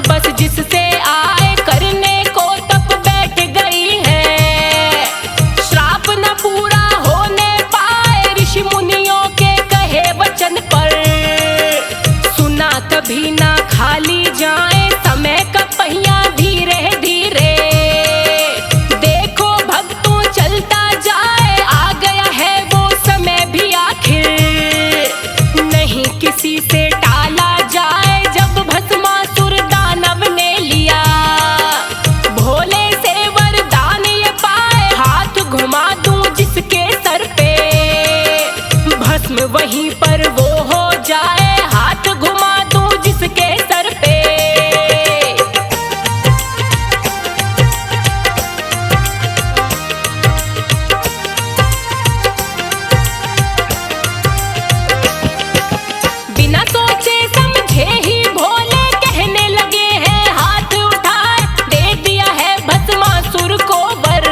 बस जिससे आए करने को तप बैठ गई है। श्राप न पूरा होने पाए ऋषि मुनियों के कहे वचन पर, सुना कभी ना खाली जाए समय का पहिया धीरे धीरे। देखो भक्तों चलता जाए, आ गया है वो समय भी आखिर, नहीं किसी से टाला जाए। जब भस्मासुर दानव ने लिया भोले से वरदान ये पाए, हाथ घुमा दूं जिसके सर पे भस्म वहीं पर वो हो जाए, हाथ घुमा दूं जिसके सर पे। बिना सोचे समझे ही भोले कहने लगे हैं, हाथ उठाए दे दिया है भस्मासुर को वर।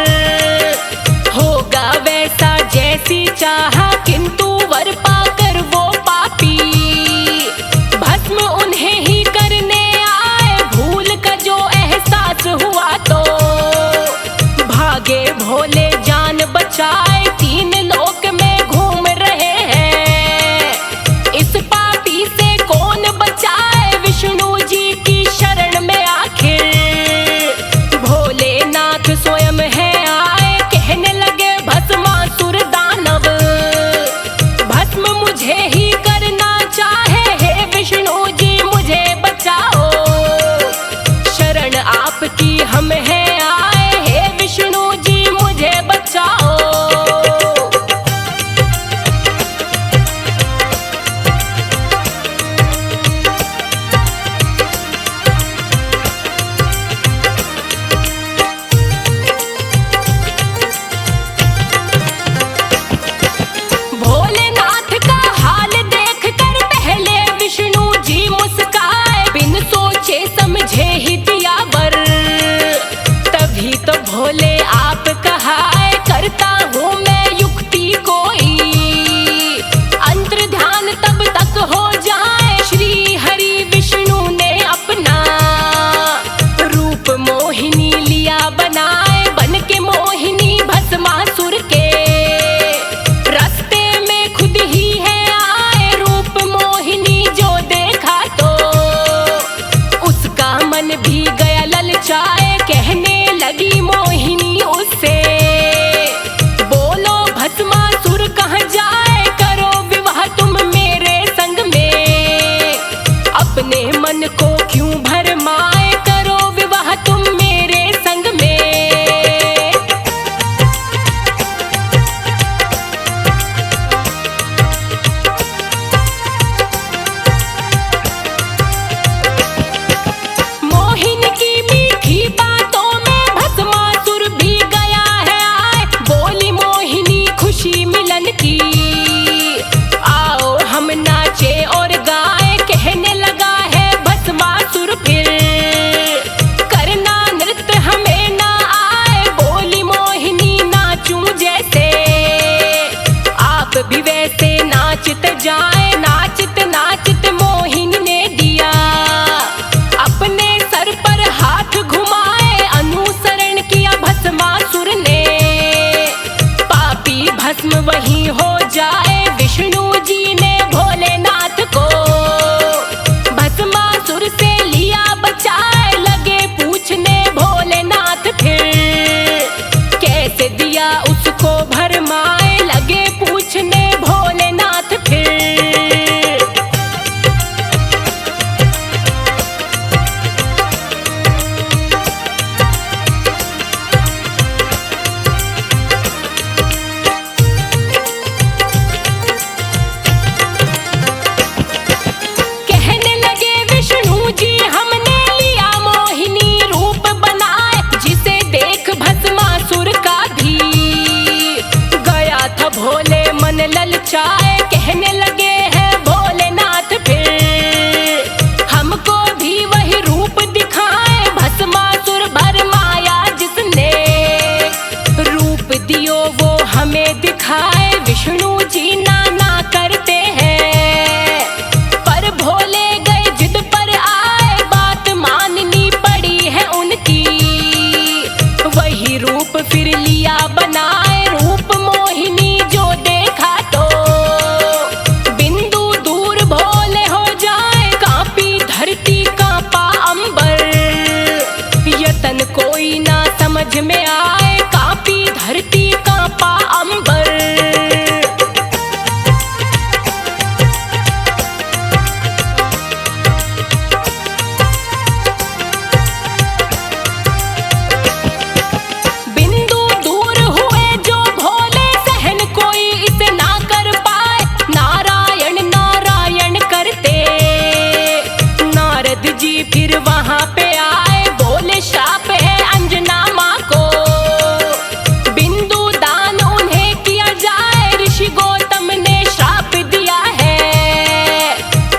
होगा वैसा जैसी चाहा, किंतु वर पाकर वो पापी भस्म उन्हें ही करने आए। भूल का जो एहसास हुआ तो भागे भोले जान बचाए, तीन लोक में घूम रहे हैं। इस पापी से कौन बचाए, विष्णु जी की शरण में आखिर भोलेनाथ स्वयं है आए। कहने लगे भस्मासुर दानव भस्म मुझे ही करना चाहे, हे विष्णु जी मुझे बचाओ। शरण आपकी हम है आए, हे विष्णु जी मुझे बचाओ। भोलेनाथ का हाल देखकर पहले विष्णु जी मुस्काए, बिन सोचे समझे ही दिया वर। तभी तो भोले आप कहाए, करता हूँ मैं युक्ति कोई, अंतर ध्यान तब तक हो जाए। श्री हरि विष्णु ने अपना रूप मोहिनी लिया बनाए, बन के मोहिनी भस्मासुर के रास्ते में खुद ही है आए। रूप मोहिनी जो देखा तो उसका मन भी गया ललचाए, कहने लगी मोहिनी उससे, बोलो भस्मासुर कहाँ जाए, करो विवाह तुम मेरे संग में। अपने मन को क्यों भरमाए, करो विवाह तुम मेरे संग में। मोहिनी की मीठी बातों में भस्मासुर भी गया है आए, बोली मोहिनी खुशी मिलन की, आओ हम नाचे और गाए। कहने लगा है भस्मासुर फिर, करना नृत्य हमें ना आए। बोली मोहिनी नाचूं जैसे, आप भी वैसे नाचते जाए। नाचते नाचते मोहिनी ने दिया अपने सर पर हाथ घुमाए, अनुसरण किया भस्मासुर ने, पापी भस्म वहीं हो जाए। विष्णु जी ने भोलेनाथ को भस्मासुर से लिया बचा यहाँ पे आए बोले श्राप है अंजना माँ को, बिंदु दान उन्हें किया जाए, ऋषि गौतम ने श्राप दिया है।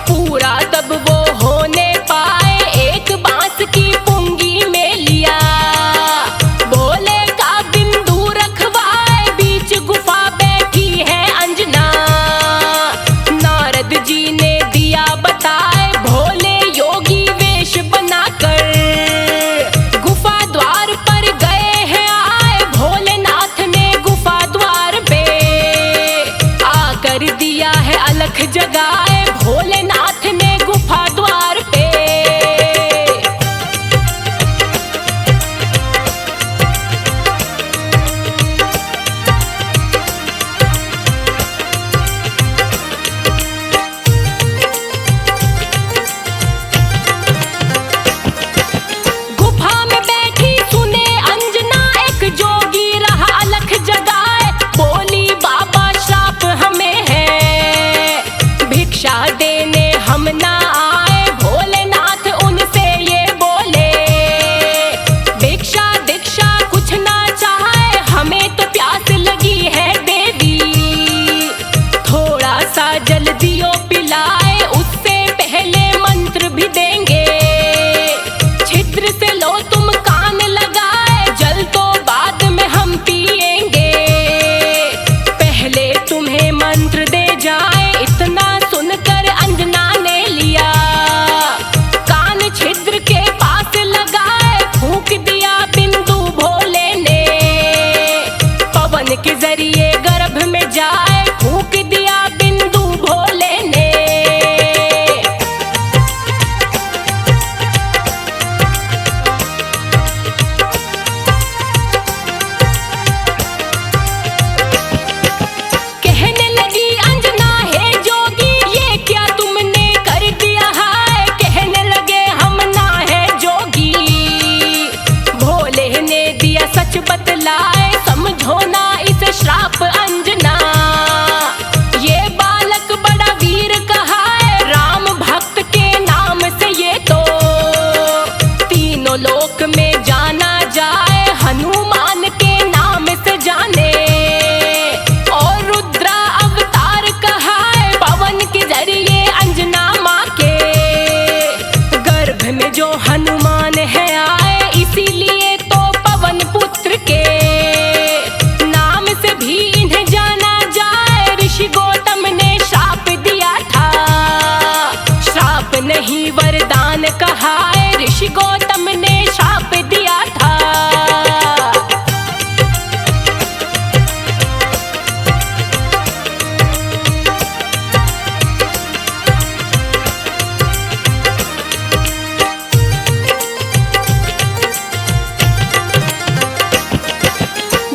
पूरा तब वो होने पाए, एक बांस की पुंगी में लिया, भोले का बिंदु रखवाए, बीच गुफा बैठी है अंजना। नारद जी ने दिया बताए, भोले योगी वेश बनाकर गुफा द्वार पर गए हैं आए, भोलेनाथ ने गुफा द्वार पे आकर दिया है अलख जगाए, भोलेनाथ ने गुफा द्वार पे। गुफा में बैठी सुने अंजना, एक जोगी रहा अलख जगाए, बोली बाबा श्राप हमें है, भिक्षा देने हम ना आए। भोलेनाथ उनसे ये बोले, भिक्षा दीक्षा कुछ ना चाहे, हमें तो प्यास लगी है देवी, थोड़ा सा जल दियो पिलाए, उससे पहले मंत्र भी देंगे, छिद्र से लो तुम कान लगाए, जल तो बाद में हम पिएंगे, पहले तुम्हें मंत्र दे जाए। इतना सुनकर अंजना ने लिया, कान छिद्र के पास लगाए, फूंक दिया बिंदु भोले ने, पवन के जरिए गर्भ में जाए, फूंक दिया बिंदु भोले ने। कहने लगी अंजना, हे जोगी ये क्या तुमने कर दिया है, कहने लगे हम ना है जोगी, भोले ने दिया सच बतलाए, समझो ना इसे श्राप अंजना, ये बालक बड़ा वीर कहा है, राम भक्त के नाम से ये तो तीनों लोक में जाना जाए, हनुमान के नाम से जाने, और रुद्रा अवतार कहा है, पवन के जरिए अंजना माँ के गर्भ में जो हनुमान है आए, इसीलिए तो पवन पुत्र के नाम से भी इन्हें जाना जाए। ऋषि गौतम ने श्राप दिया था, श्राप नहीं वरदान कहा है, ऋषि गौतम ने श्राप दिया था।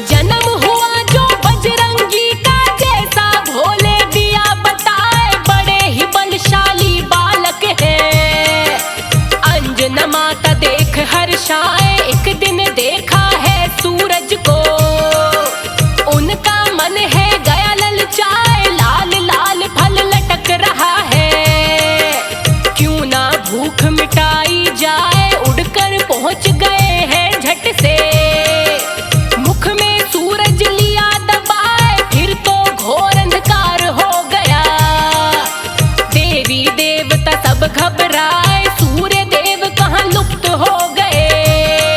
जन्म हुआ जो बजरंगी का, जैसा भोले दिया बताए, बड़े ही बलशाली बालक है, अंजना माता देख हर्षाए, एक दिन देखा है सूरज को, उनका मन है गया ललचाए, लाल लाल फल लटक रहा है, क्यों ना भूख मिटाई जाए, उड़कर पहुंच गए हैं झट से, मुख में सूरज लिया दबाए, फिर तो घोर अंधकार हो गया, देवी देवता सब घबराए, सूर्य देव कहाँ लुप्त हो गए,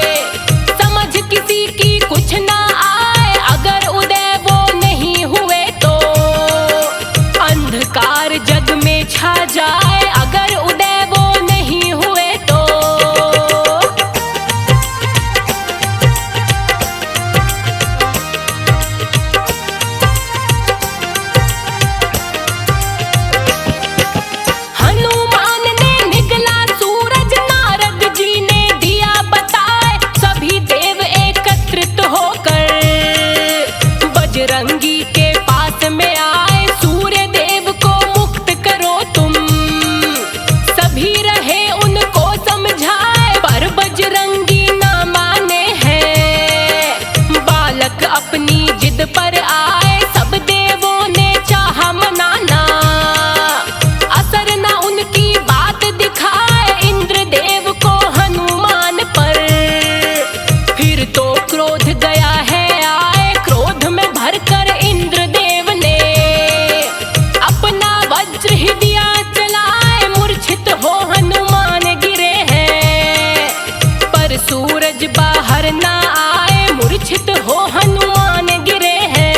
सूरज बाहर ना आए, मूर्छित हो हनुमान गिरे हैं।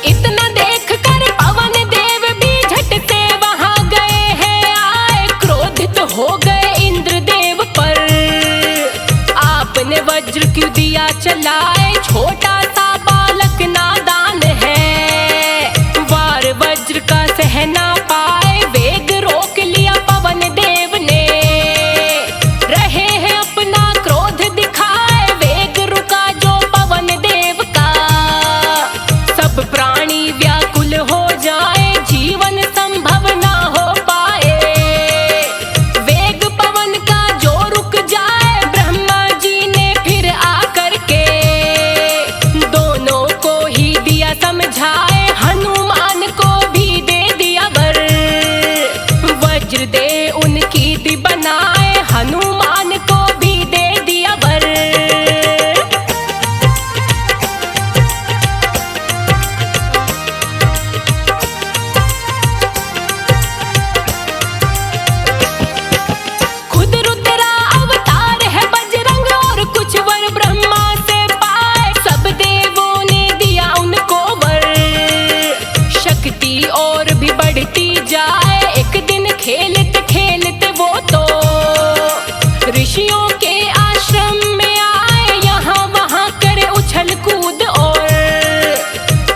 इतना देखकर पवन देव भी झट से वहां गए हैं आए, क्रोधित हो गए इंद्रदेव पर। आपने वज्र क्यों दिया चलाए, छोटा सा बालक नादान है। वार वज्र का सह ना पाए, वेग रोक लिया पवन देव ने। रहे हैं अपना क्रोध दिखाए, वेग रुका जो पवन देव का। सब प्राणी व्याकुल हो जाए, जीवन संभव ना हो पाए। वेग पवन का जो रुक जाए, ब्रह्मा जी ने फिर आकर के दोनों को ही दिया समझाए, हनुमान को भी दे दिया वर। वज्र दे उनकी दी बनाए, हनुमान को भी दे दिया वर। खुद रुद्रा अवतार है बजरंग, और कुछ वर ब्रह्मा से पाए। सब देवों ने दिया उनको वर, शक्ति और भी बढ़ती जाए। एक दिन खेलते खेलते वो तो ऋषियों के आश्रम में आए, यहाँ वहाँ करे उछल कूद और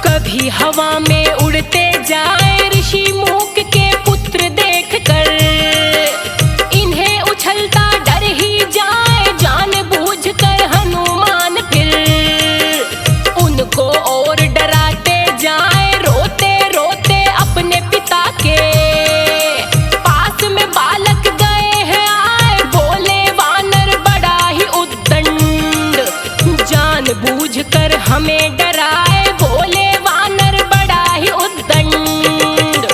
कभी हवा में उड़ते जाए। ऋषि मूक के पुत्र देख कर इन्हें उछलता डर ही जाए, जान बूझ कर हनुमान फिर उनको और डराते जाए। रोते रोते अपने पिता के पास में बालक गए हैं आए, बोले वानर बड़ा ही उद्दंड, जान बूझ कर हमें डराए। बोले वानर बड़ा ही उद्दंड।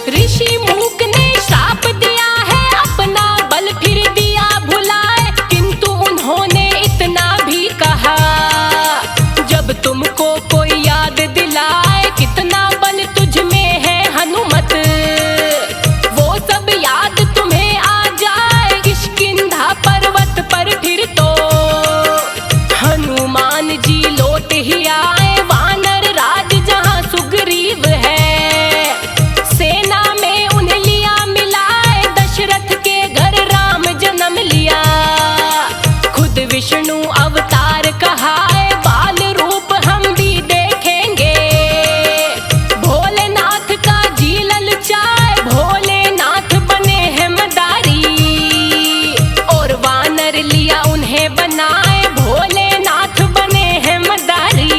ऋषि मूक ने श्राप दिया है, अपना बल फिर दिया भुलाए। किंतु उन्होंने इतना भी कहा, जब तुमको कोई याद दिलाए, कितना बल तुझ में है हनुमत, वो सब याद तुम्हें आ जाए। किष्किंधा पर्वत पर फिर तो हनुमान जी लौट ही आए। वानर राज जहाँ सुग्रीव है, सेना में उन्हें लिया मिलाए। दशरथ के घर राम जन्म लिया, खुद विष्णु अवतार कहाए। बाल रूप हम भी देखेंगे, भोलेनाथ का जी ललचाए। भोलेनाथ बने हैं मदारी, और वानर लिया उन्हें बनाए। भोलेनाथ बने हैं मदारी।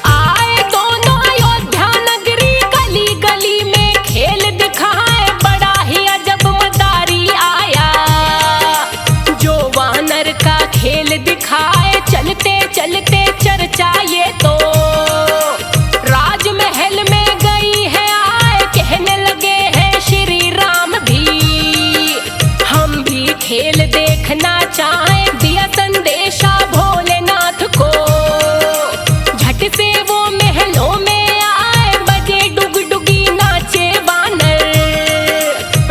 आए दोनों अयोध्या नगरी, गली गली में खेल दिखाए। बड़ा ही अजब मदारी आया, जो वानर का खेल दिखाए। चलते चलते चर्चा ये तो राजमहल में गई है आए, कहने लगे हैं श्री राम भी हम भी खेल देखना चाहें। दिया संदेशा भोलेनाथ को, झट से वो महलों में आए। बजे डुगडुगी नाचे वानर,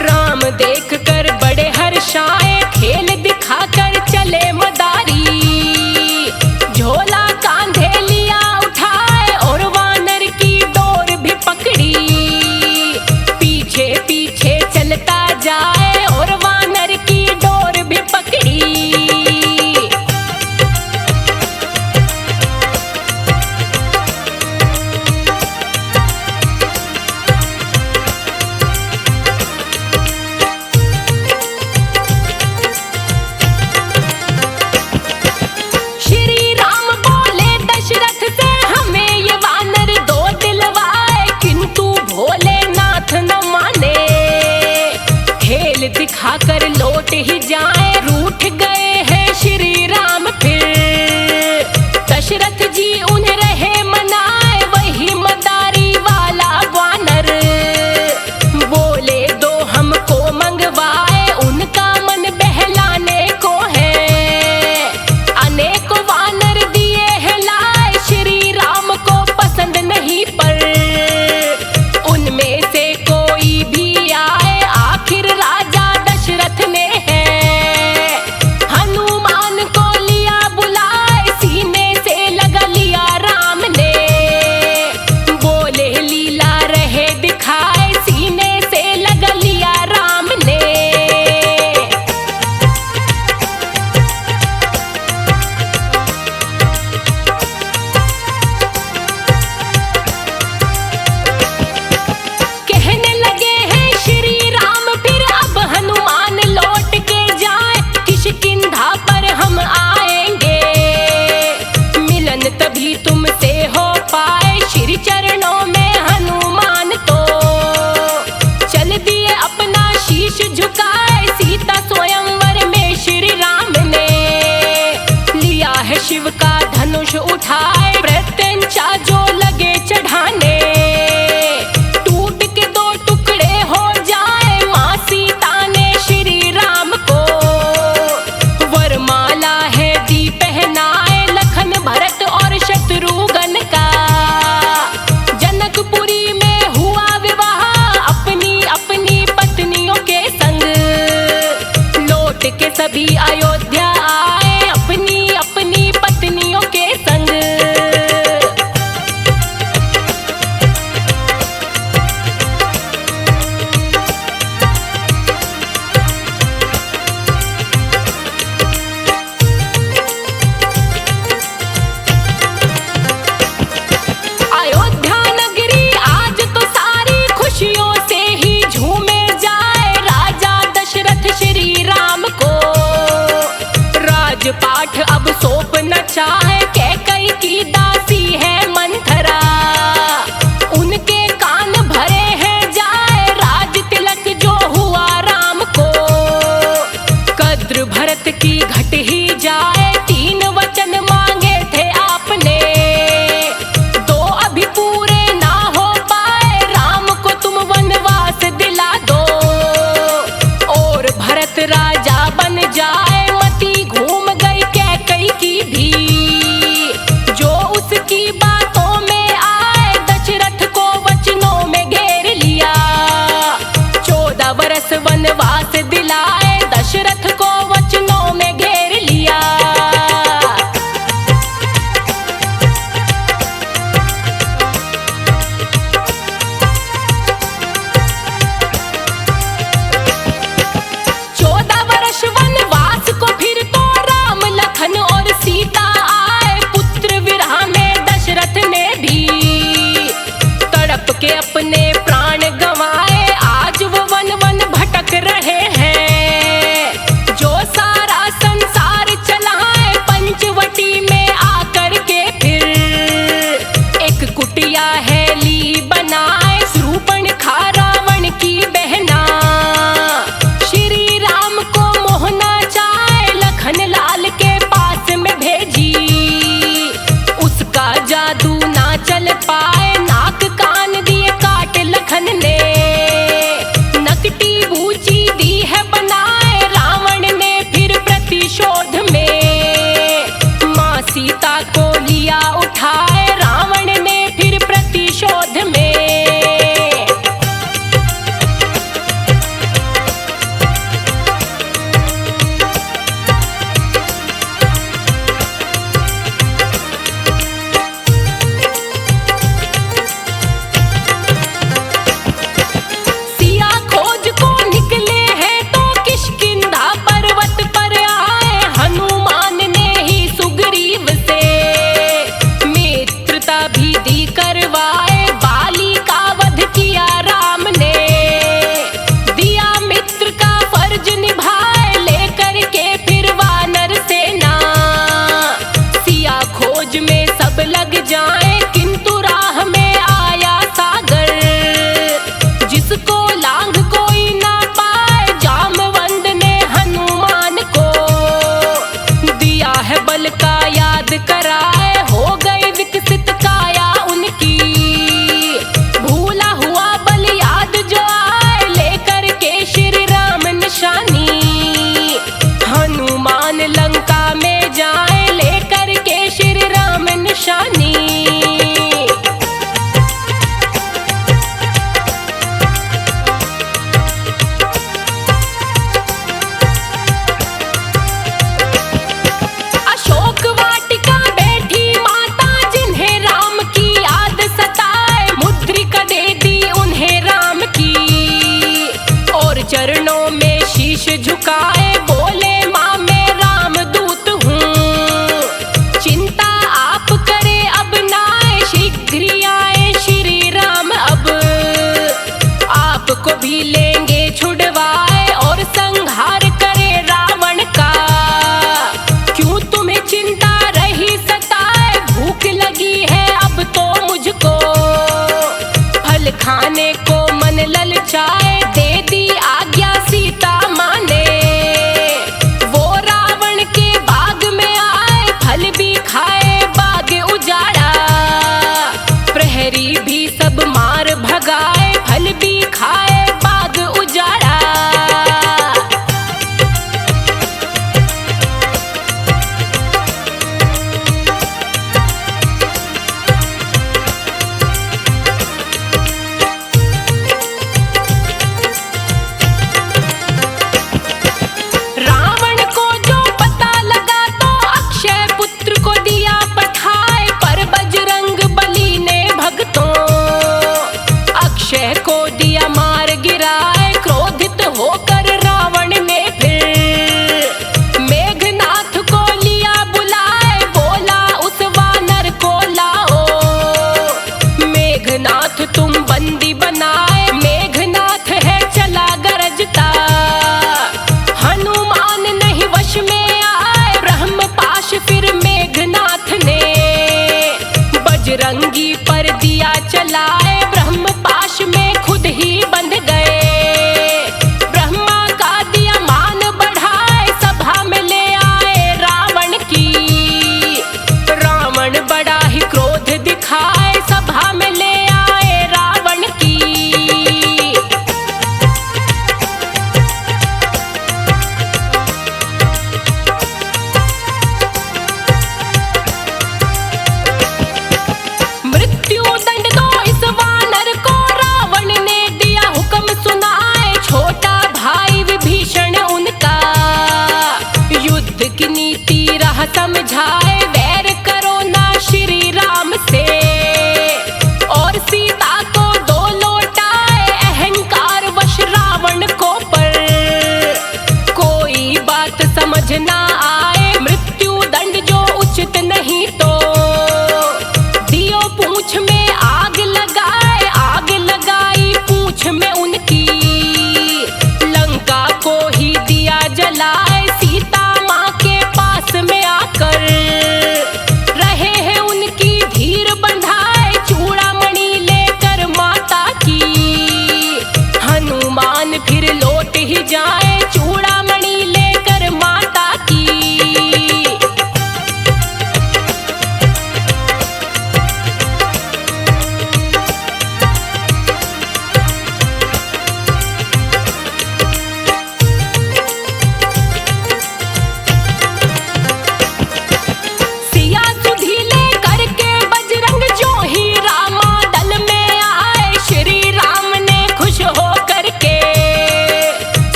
राम देख कर बड़े हर्षाए। खेल दिखाकर चले मदारी, झोला कांधे लिया शिव का धनुष उठाए प्रत्यंचा जो लगे चढ़ाने। टूट के दो टुकड़े हो जाए माँ सीता ने श्री राम को। वरमाला है दी पहनाए लखन भरत और शत्रुघ्न का। जनकपुरी में हुआ विवाह अपनी अपनी पत्नियों के संग। लौट के सभी अयोध्या आए अपनी अपनी पत्नियों के संग। अयोध्या नगरी आज तो सारी खुशियों से ही झूमे जाए। राजा दशरथ श्री राम को राजपाठ अब सौंप न चाहे। कैकई की दासी है मंथरा उनके कान भरे हैं जाए। राज तिलक जो हुआ राम को कद्र भरत की घट ही जाए। 3 वचन मांगे थे आपने दो अभी पूरे ना हो पाए। राम को तुम वनवास दिला दो और भरत राजा बन जाए। मती घूम गई कैकई की भी जो उसकी बातों में आए। दशरथ को वचनों में घेर लिया 14 वर्ष वनवास दिलाए। दशरथ को वचनों में घेर लिया। वनवास को फिर तो राम लखन और सीता आए। पुत्र विरह में दशरथ ने भी तड़प के अपने प्राण गंवाए। आज वो वन वन भटक रहे हैं जो सारा संसार चलाए। पंचवटी में आकर के फिर एक कुटिया है ली बनाए। शूर्पणखा रावण की बहना लाल के पास में भेजी। उसका जादू ना चल पाए। नाक कान दिए काट लखन ने। नकटी बूची दी है बनाए। रावण ने फिर प्रतिशोध में माँ सीता को लिया उठाए। रावण ने फिर प्रतिशोध में लग जाए। किंतु राह में आया सागर जिसको लांघ कोई ना पाए। जामवंत ने हनुमान को दिया है बल का याद कराए। हो गई विकसित काया उनकी भूला हुआ बल याद जो आए। लेकर के श्री राम निशानी हनुमान लंका में जाए। लेकर के श्री राम निशानी अशोक वाटिका बैठी माता जिन्हें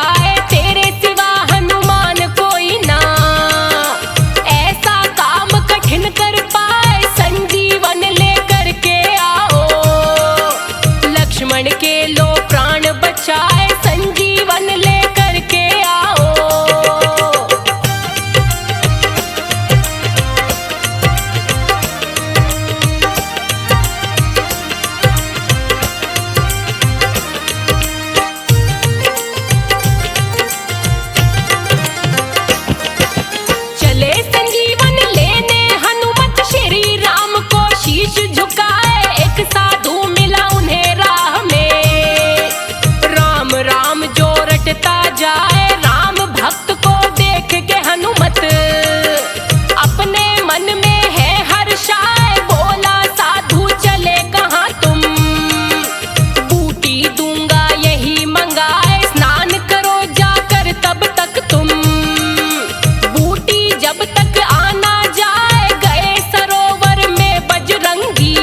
बचाए, तेरे सिवा हनुमान कोई ना ऐसा काम कठिन कर पाए। संजीवन लेकर के आओ, लक्ष्मण के लो प्राण बचाए, संजीवन लेकर के आओ। चले संजीवन लेने हनुमत, श्री राम को शीश झुकाए। एक साधु मिला उन्हें राह में, राम राम जो रटता जाए। राम भक्त को देख के हनुमत अपने मन में है हर्षाए। बोला साधु चले कहाँ तुम, बूटी दूंगा यही मंगाए। स्नान करो जाकर तब तक तुम, बूटी जब तक आना जाए। गए सरोवर में बजरंगी,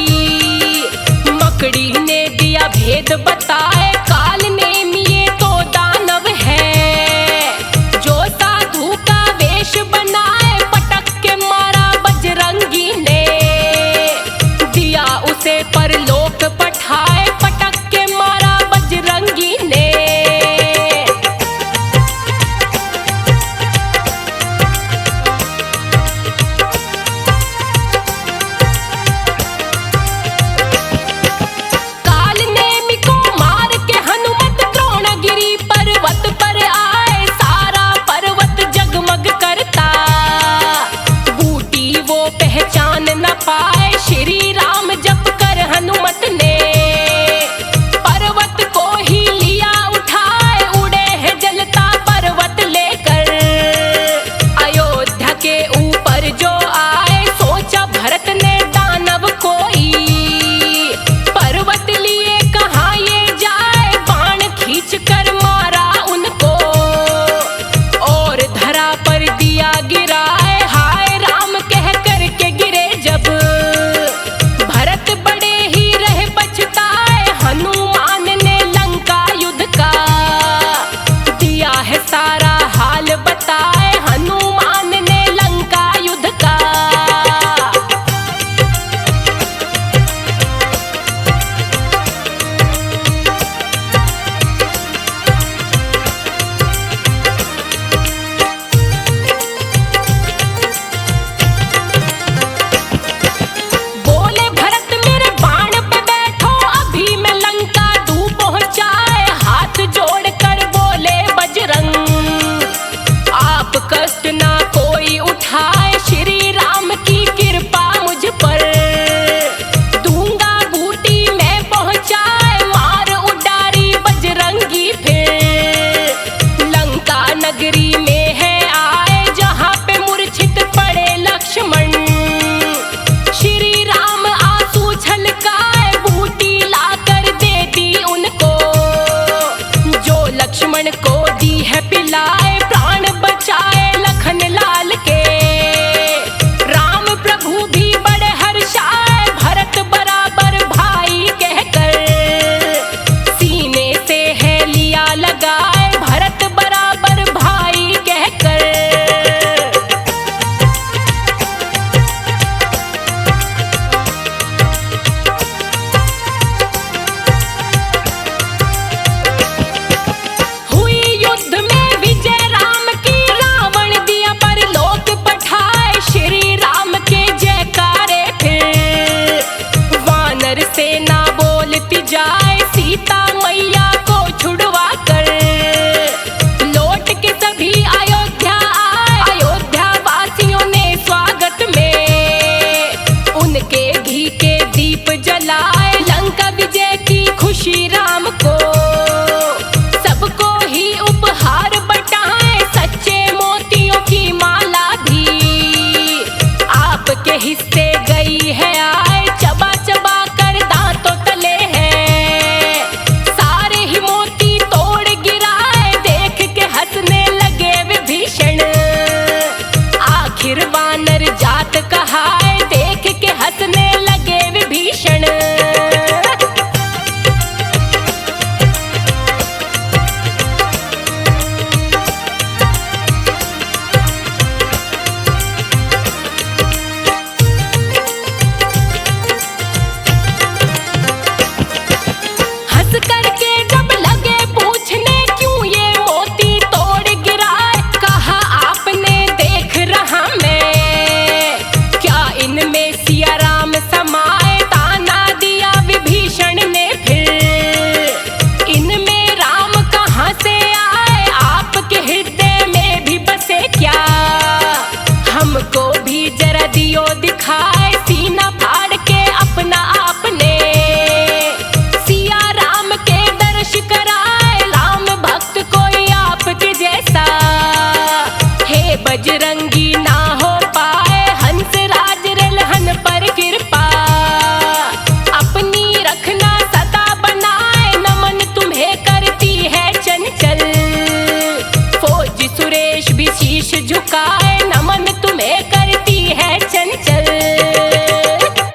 मकड़ी ने दिया भेद बताए। काल नेम ये तो दानव है, जो साधु का वेश बनाए। पटक के मारा बजरंगी ने, दिया उसे परलोक पठाए। पटक के मारा बजरंगी ने। काल नेमी को मार के हनुमत द्रोणगिरि पर्वत पर आए। सारा पर्वत जगमग करता, बूटी वो पहचान न पाए। श्री राम जप कर हनुमत ने, पर्वत को ही लिया उठाए। उड़े है जलता पर्वत लेकर, अयोध्या के ऊपर जो आए। सोचा भरत ने दानव कोई, पर्वत लिए कहाँ ये जाए। बाण खींच कर मारा उनको, और धरा पर दिया गिराए। हाय राम कह कर के गिरे जब, भरत बड़े ही रहे पछताए। हनुमान ने लंका युद्ध का दिया है सारा हाल बताए। हनुमान ने लंका युद्ध का। बोले भरत मेरे बाण पे बैठो, अभी मैं लंका दूं पहुंचाए। हाथ जोड़ कर बोले बजरंग, आप कष्ट ना कोई उठाए। श्री राम की कृपा मुझ पर, दूंगा बूटी मैं पहुंचाए। मार उडारी बजरंगी फिर, लंका नगरी में है आए। जहाँ पे मूर्छित पड़े लक्ष्मण, श्री राम आंसू छलकाए। बूटी लाकर दे दी उनको, जो लक्ष्मण को दी है पिलाए।